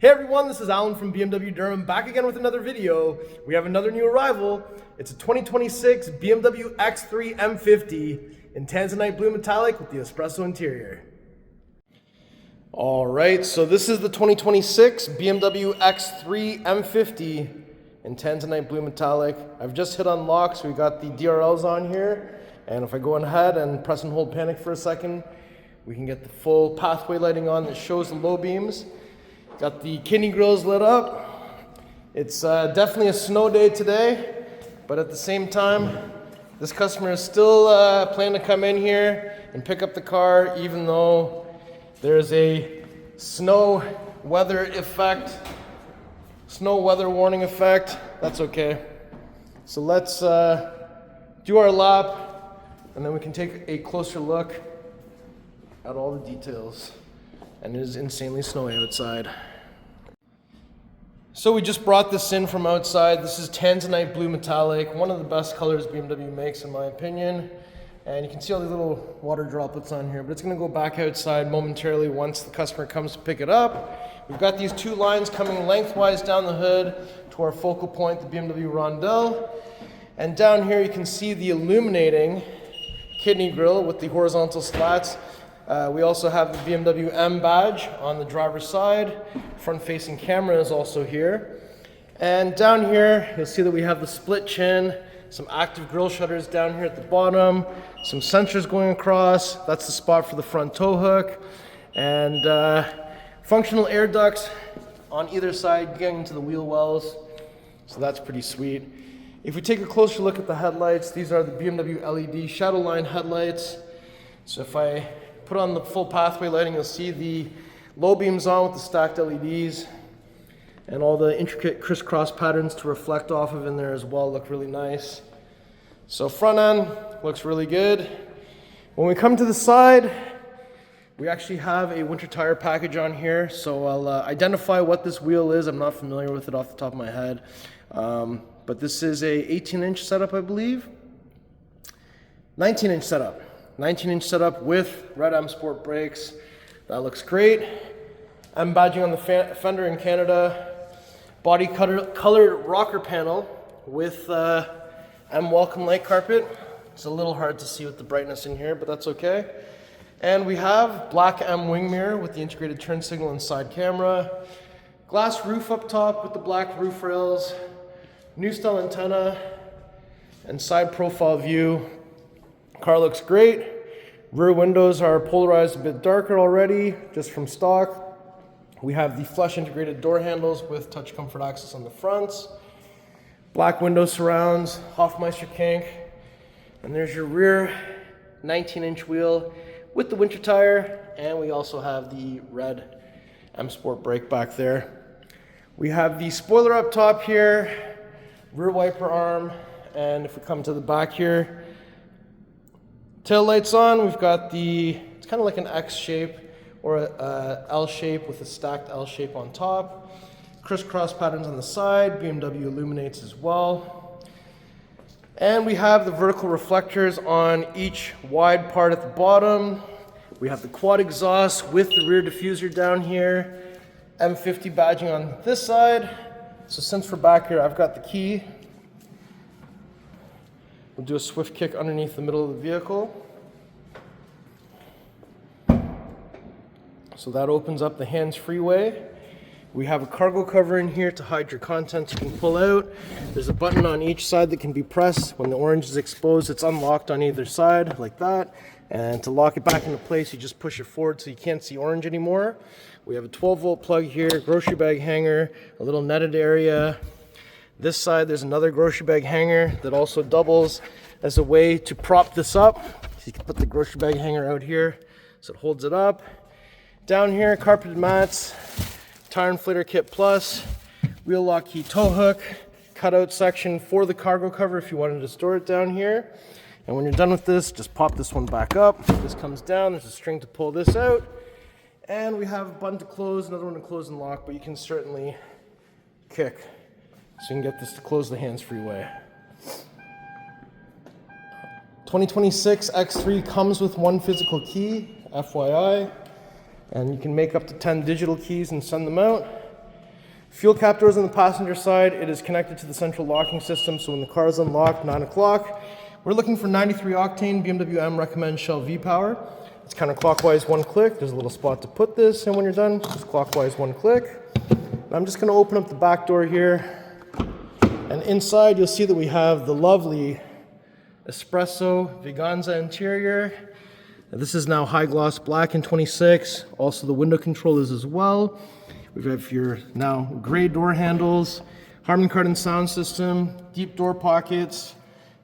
Hey everyone, this is Alan from BMW Durham, back again with another video. We have another new arrival. It's a 2026 BMW X3 M50 in Tanzanite Blue Metallic with the Espresso interior. Alright, so this is the 2026 BMW X3 M50 in Tanzanite Blue Metallic. I've just hit unlock, so we got the DRLs on here. And if I go ahead and press and hold panic for a second, we can get the full pathway lighting on that shows the low beams. Got the kidney grills lit up. It's definitely a snow day today, but at the same time, this customer is still planning to come in here and pick up the car, even though there's a snow weather warning effect. That's okay. So let's do our lap, and then we can take a closer look at all the details. And it is insanely snowy outside. So we just brought this in from outside. This is Tanzanite Blue Metallic, one of the best colors BMW makes in my opinion. And you can see all the little water droplets on here, but it's gonna go back outside momentarily once the customer comes to pick it up. We've got these two lines coming lengthwise down the hood to our focal point, the BMW Rondelle. And down here you can see the illuminating kidney grille with the horizontal slats. We also have the BMW M badge on the driver's side. Front-facing camera is also here. And down here, you'll see that we have the split chin, some active grille shutters down here at the bottom, some sensors going across. That's the spot for the front tow hook. And functional air ducts on either side getting into the wheel wells. So that's pretty sweet. If we take a closer look at the headlights, these are the BMW LED shadow line headlights. So if I put on the full pathway lighting, you'll see the low beams on with the stacked LEDs, and all the intricate crisscross patterns to reflect off of in there as well look really nice. So front end looks really good. When we come to the side, we actually have a winter tire package on here, so I'll identify what this wheel is. I'm not familiar with it off the top of my head, but this is a 18-inch setup, I believe. 19-inch setup. 19-inch setup with red M Sport brakes. That looks great. M badging on the fender in Canada. Body colored rocker panel with M welcome light carpet. It's a little hard to see with the brightness in here, but that's okay. And we have black M wing mirror with the integrated turn signal and side camera. Glass roof up top with the black roof rails. New style antenna and side profile view. Car looks great. Rear windows are polarized a bit darker already, just from stock. We have the flush integrated door handles with touch comfort access on the fronts. Black window surrounds, Hofmeister kink. And there's your rear 19-inch wheel with the winter tire. And we also have the red M Sport brake back there. We have the spoiler up top here, rear wiper arm. And if we come to the back here, tail lights on. We've got it's kind of like an X shape or a L shape with a stacked L shape on top. Crisscross patterns on the side. BMW illuminates as well. And we have the vertical reflectors on each wide part at the bottom. We have the quad exhaust with the rear diffuser down here. M50 badging on this side. So since we're back here, I've got the key. We'll do a swift kick underneath the middle of the vehicle. So that opens up the hands-free way. We have a cargo cover in here to hide your contents you can pull out. There's a button on each side that can be pressed. When the orange is exposed, it's unlocked on either side like that. And to lock it back into place, you just push it forward so you can't see orange anymore. We have a 12-volt plug here, grocery bag hanger, a little netted area. This side, there's another grocery bag hanger that also doubles as a way to prop this up. So you can put the grocery bag hanger out here so it holds it up. Down here, carpeted mats, tire inflator kit plus, wheel lock key tow hook, cutout section for the cargo cover if you wanted to store it down here. And when you're done with this, just pop this one back up. This comes down, there's a string to pull this out. And we have a button to close, another one to close and lock, but you can certainly kick. So you can get this to close the hands-free way. 2026 X3 comes with one physical key, FYI. And you can make up to 10 digital keys and send them out. Fuel cap doors on the passenger side. It is connected to the central locking system, so when the car is unlocked, 9 o'clock, we're looking for 93 octane. BMW M recommends Shell V-Power. It's counterclockwise, 1 click. There's a little spot to put this, and when you're done, just clockwise, 1 click. And I'm just gonna open up the back door here. And inside, you'll see that we have the lovely Espresso Veganza interior. This is now high gloss black in 26. Also, the window control is as well. We have your now gray door handles, Harman Kardon sound system, deep door pockets.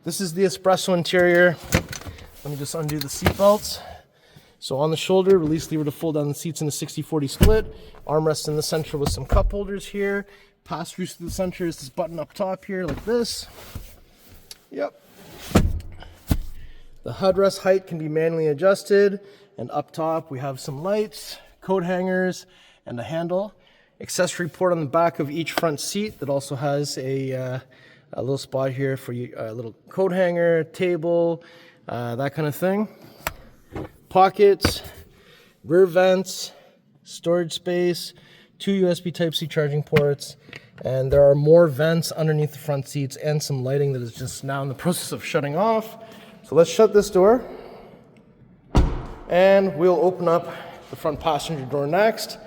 This is the Espresso interior. Let me just undo the seat belts. So on the shoulder, release lever to fold down the seats in a 60-40 split. Armrest in the center with some cup holders here. Pass-through to the center is this button up top here, like this. Yep. The headrest height can be manually adjusted. And up top, we have some lights, coat hangers, and a handle. Accessory port on the back of each front seat that also has a little spot here for you, a little coat hanger, table, that kind of thing. Pockets, rear vents, storage space, 2 USB Type-C charging ports, and there are more vents underneath the front seats and some lighting that is just now in the process of shutting off. So let's shut this door, and we'll open up the front passenger door next.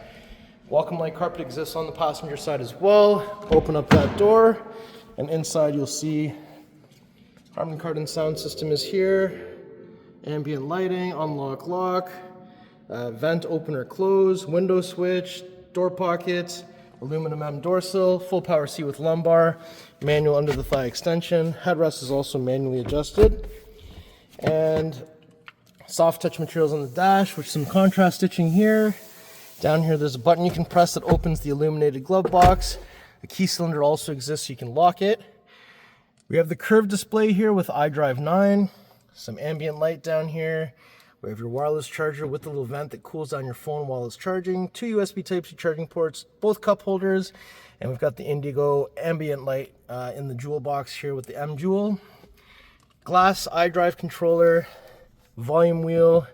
Welcome light carpet exists on the passenger side as well. Open up that door, and inside you'll see Harman Kardon sound system is here, ambient lighting, unlock lock, vent opener close, window switch, door pockets, aluminum M door sill, full power seat with lumbar, manual under the thigh extension. Headrest is also manually adjusted, and soft touch materials on the dash with some contrast stitching here. Down here, there's a button you can press that opens the illuminated glove box. The key cylinder also exists, so you can lock it. We have the curved display here with iDrive 9, some ambient light down here. We have your wireless charger with the little vent that cools down your phone while it's charging. 2 USB Type-C charging ports, both cup holders, and we've got the Indigo ambient light in the jewel box here with the M jewel. Glass iDrive controller, volume wheel,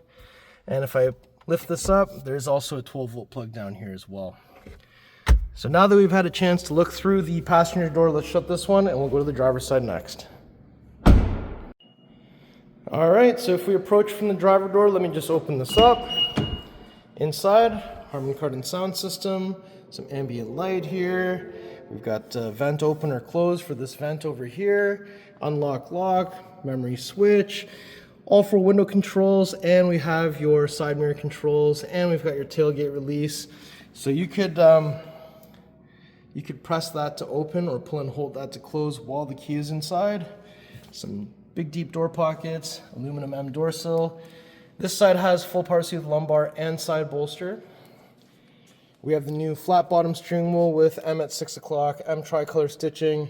and if I lift this up, there's also a 12-volt plug down here as well. So now that we've had a chance to look through the passenger door, let's shut this one and we'll go to the driver's side next. All right, so if we approach from the driver door, let me just open this up. Inside, Harman Kardon sound system, some ambient light here. We've got vent opener close for this vent over here, unlock lock, memory switch, all 4 window controls, and we have your side mirror controls, and we've got your tailgate release. So you could press that to open or pull and hold that to close while the key is inside. Some big deep door pockets, aluminum M door sill. This side has full power seat with lumbar and side bolster. We have the new flat bottom steering wheel with M at 6 o'clock, M tricolor stitching,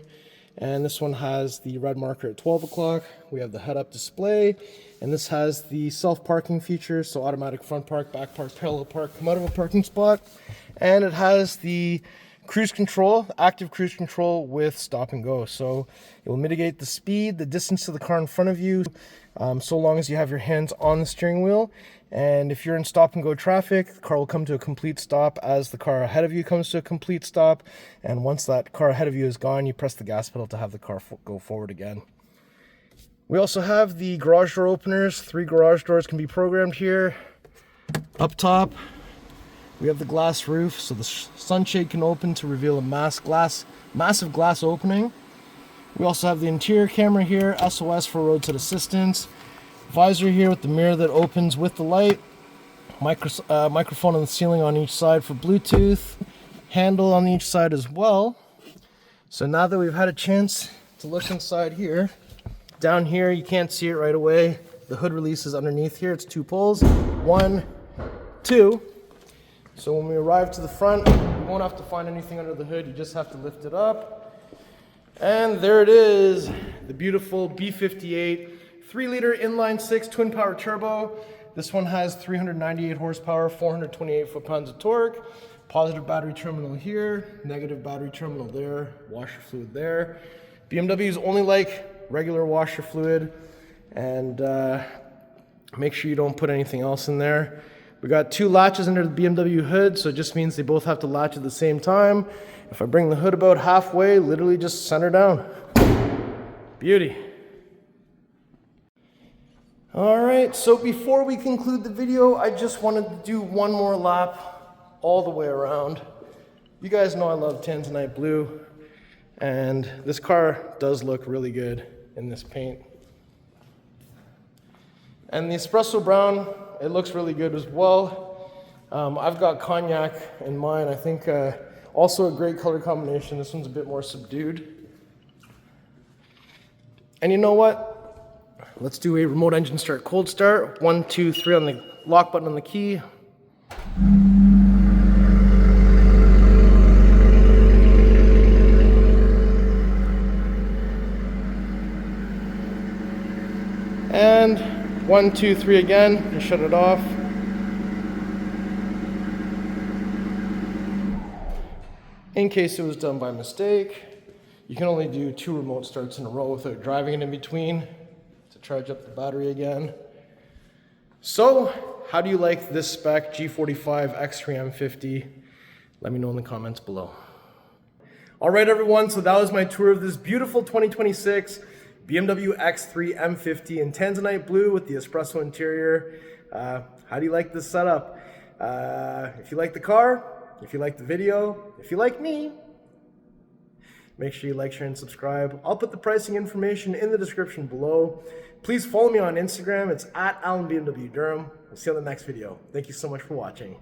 and this one has the red marker at 12 o'clock. We have the head-up display, and this has the self-parking feature, so automatic front park, back park, parallel park, come out of a parking spot. And it has the cruise control, active cruise control with stop and go. So it will mitigate the speed, the distance to the car in front of you, so long as you have your hands on the steering wheel. And if you're in stop and go traffic, the car will come to a complete stop as the car ahead of you comes to a complete stop. And once that car ahead of you is gone, you press the gas pedal to have the car go forward again. We also have the garage door openers. 3 garage doors can be programmed here. Up top, we have the glass roof, so the sunshade can open to reveal a massive glass opening. We also have the interior camera here, SOS for roadside assistance. Visor here with the mirror that opens with the light. Microphone on the ceiling on each side for Bluetooth. Handle on each side as well. So now that we've had a chance to look inside here, down here you can't see it right away. The hood release is underneath here. It's 2 pulls. 1, 2. So when we arrive to the front, you won't have to find anything under the hood. You just have to lift it up. And there it is, the beautiful B58 3-liter inline-6 twin-power turbo. This one has 398 horsepower, 428 foot-pounds of torque. Positive battery terminal here, negative battery terminal there, washer fluid there. BMWs only like regular washer fluid, and make sure you don't put anything else in there. We got 2 latches under the BMW hood, so it just means they both have to latch at the same time. If I bring the hood about halfway, literally just center down. Beauty. All right, so before we conclude the video, I just wanted to do one more lap all the way around. You guys know I love Tanzanite Blue, and this car does look really good in this paint. And the Espresso Brown, it looks really good as well. I've got cognac in mine. I think also a great color combination. This one's a bit more subdued. And you know what? Let's do a remote engine start, cold start. 1, 2, 3 on the lock button on the key. And 1, 2, 3 again, and shut it off. In case it was done by mistake, you can only do 2 remote starts in a row without driving it in between to charge up the battery again. So, how do you like this spec G45 X3 M50? Let me know in the comments below. All right, everyone, so that was my tour of this beautiful 2026 BMW X3 M50 in Tanzanite Blue with the espresso interior. How do you like this setup? If you like the car, if you like the video, if you like me, make sure you like, share, and subscribe. I'll put the pricing information in the description below. Please follow me on Instagram. It's at AlanBMW Durham. We'll see you on the next video. Thank you so much for watching.